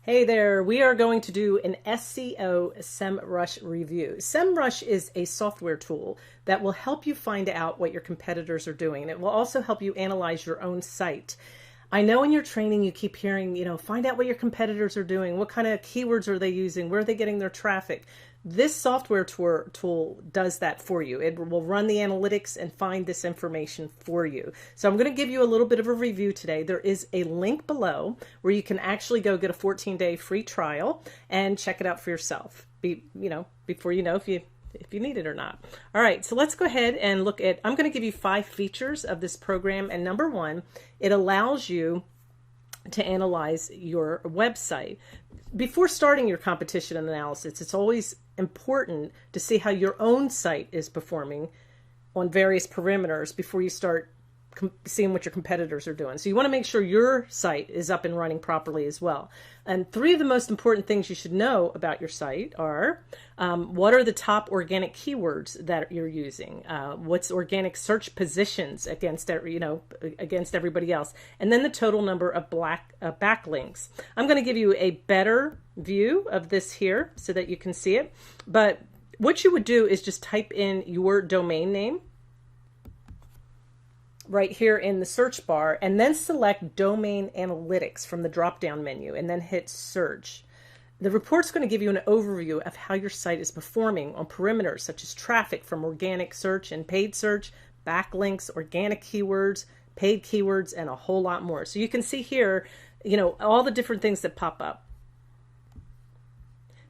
Hey there, we are going to do an SEO SEMrush review. SEMrush is a software tool that will help you find out what your competitors are doing. And it will also help you analyze your own site. I know in your training you keep hearing, find out what your competitors are doing. What kind of keywords are they using? Where are they getting their traffic? This software tool does that for you. It will run the analytics and find this information for you. So I'm going to give you a little bit of a review today. There is a link below where you can actually go get a 14-day free trial and check it out for yourself. Before you know if you need it or not. All right, so let's go ahead and look at, I'm going to give you 5 features of this program. And number 1, it allows you to analyze your website. Before starting your competition analysis, it's always important to see how your own site is performing on various parameters before you start seeing what your competitors are doing. So you want to make sure your site is up and running properly as well. And 3 of the most important things you should know about your site are what are the top organic keywords that you're using? What's organic search positions against everybody else? And then the total number of backlinks. I'm going to give you a better view of this here so that you can see it. But what you would do is just type in your domain name right here in the search bar, and then select Domain Analytics from the drop-down menu, and then hit Search. The report's going to give you an overview of how your site is performing on parameters such as traffic from organic search and paid search, backlinks, organic keywords, paid keywords, and a whole lot more. So you can see here, all the different things that pop up.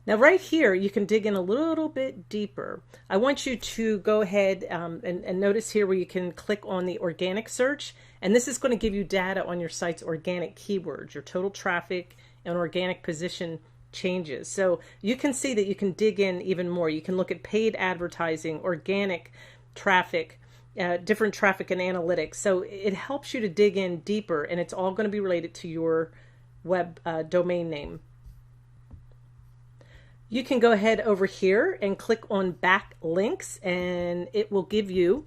Now right here, you can dig in a little bit deeper. I want you to go ahead and notice here where you can click on the organic search, and this is going to give you data on your site's organic keywords, your total traffic and organic position changes. So you can see that you can dig in even more. You can look at paid advertising, organic traffic, different traffic and analytics. So it helps you to dig in deeper, and it's all going to be related to your web domain name. You can go ahead over here and click on backlinks, and it will give you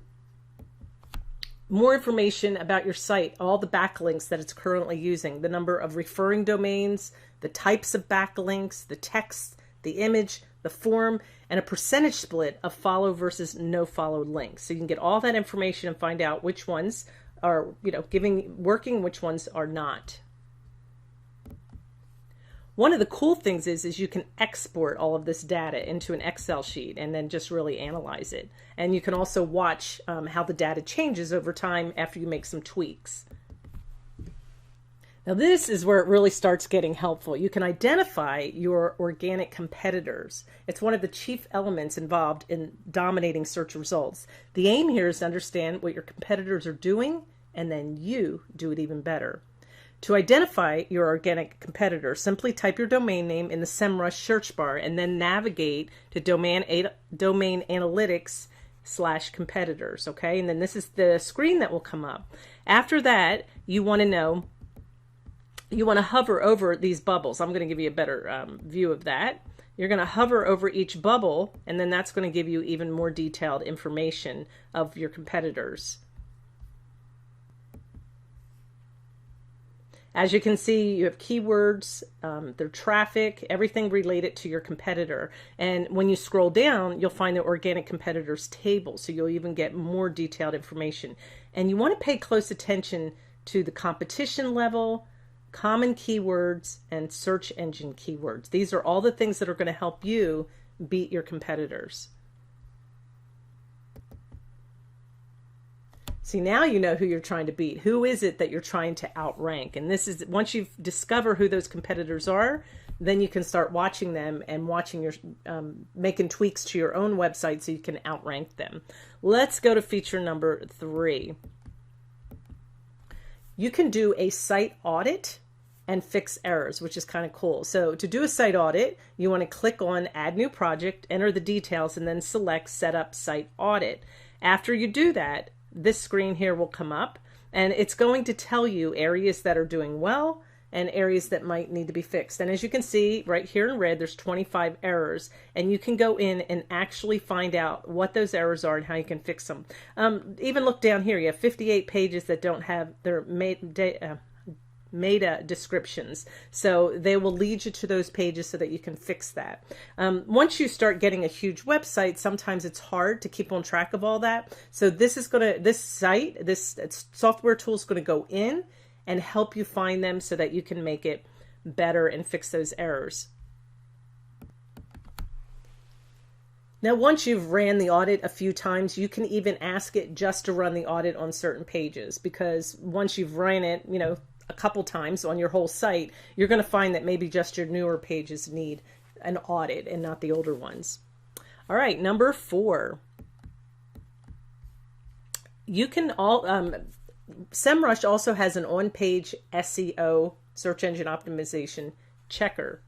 more information about your site, all the backlinks that it's currently using, the number of referring domains, the types of backlinks, the text, the image, the form, and a percentage split of follow versus no follow links. So you can get all that information and find out which ones are, working, which ones are not. One of the cool things is you can export all of this data into an Excel sheet and then just really analyze it. And you can also watch how the data changes over time after you make some tweaks. Now this is where it really starts getting helpful. You can identify your organic competitors. It's one of the chief elements involved in dominating search results. The aim here is to understand what your competitors are doing, and then you do it even better. To identify your organic competitor, simply type your domain name in the SEMrush search bar and then navigate to Domain Analytics /competitors. Okay, and then this is the screen that will come up. After that, you want to hover over these bubbles. I'm going to give you a better view of that. You're going to hover over each bubble, and then that's going to give you even more detailed information of your competitors. As you can see, you have keywords, their traffic, everything related to your competitor. And when you scroll down, you'll find the organic competitors table, so you'll even get more detailed information. And you want to pay close attention to the competition level, common keywords, and search engine keywords. These are all the things that are going to help you beat your competitors. See, now you know who you're trying to beat. Who is it that you're trying to outrank? And this is, once you discover who those competitors are, then you can start watching them and making tweaks to your own website so you can outrank them. Let's go to feature number 3. You can do a site audit and fix errors, which is kind of cool. So to do a site audit, you want to click on Add New Project, enter the details, and then select Set Up Site Audit. After you do that, this screen here will come up, and it's going to tell you areas that are doing well and areas that might need to be fixed. And as you can see right here in red, there's 25 errors, and you can go in and actually find out what those errors are and how you can fix them. Even look down here, you have 58 pages that don't have their meta descriptions. So they will lead you to those pages so that you can fix that. Once you start getting a huge website, sometimes it's hard to keep on track of all that. So this software tool is going to go in and help you find them so that you can make it better and fix those errors. Now, once you've ran the audit a few times, you can even ask it just to run the audit on certain pages, because once you've ran it, you know, a couple times on your whole site, you're going to find that maybe just your newer pages need an audit and not the older ones. All right, number 4. You can SEMrush also has an on-page SEO, search engine optimization checker.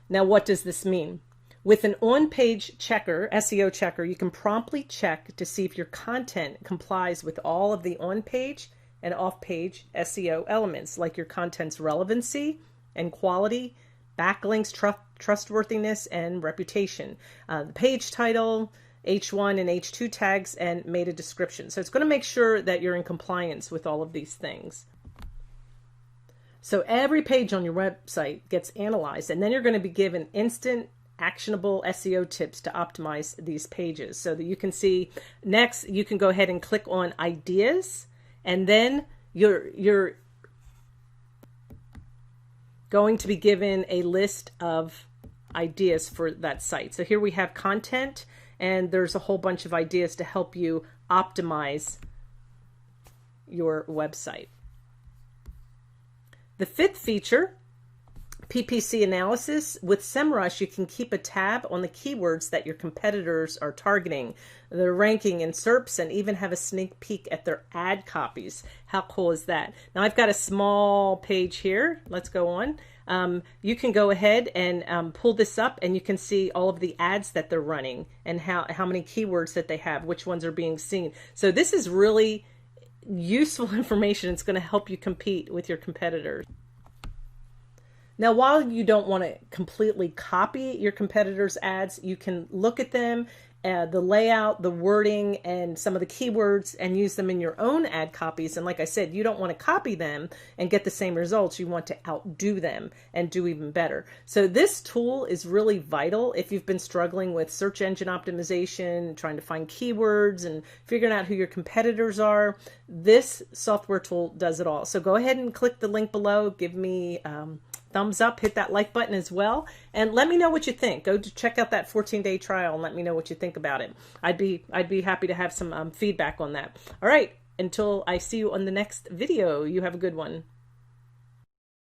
Now, what does this mean? With an on-page checker, SEO checker, you can promptly check to see if your content complies with all of the on-page and off-page SEO elements, like your content's relevancy and quality, backlinks, trustworthiness, and reputation, the page title, H1 and H2 tags, and meta description. So it's going to make sure that you're in compliance with all of these things. So every page on your website gets analyzed, and then you're going to be given instant actionable SEO tips to optimize these pages, so that you can see. Next, you can go ahead and click on ideas, and then you're going to be given a list of ideas for that site. So here we have content, and there's a whole bunch of ideas to help you optimize your website. The 5th feature, PPC analysis. With SEMrush, you can keep a tab on the keywords that your competitors are targeting, their ranking in SERPs, and even have a sneak peek at their ad copies. How cool is that? Now, I've got a small page here. Let's go on. You can go ahead and pull this up, and you can see all of the ads that they're running and how many keywords that they have, which ones are being seen. So this is really useful information. It's going to help you compete with your competitors. Now, while you don't want to completely copy your competitors' ads, you can look at them, the layout, the wording, and some of the keywords, and use them in your own ad copies. And like I said, you don't want to copy them and get the same results. You want to outdo them and do even better. So this tool is really vital if you've been struggling with search engine optimization, trying to find keywords, and figuring out who your competitors are. This software tool does it all. So go ahead and click the link below. Give me thumbs up, hit that like button as well, and let me know what you think. Go to check out that 14-day trial and let me know what you think about it. I'd be happy to have some feedback on that. All right, until I see you on the next video, you have a good one.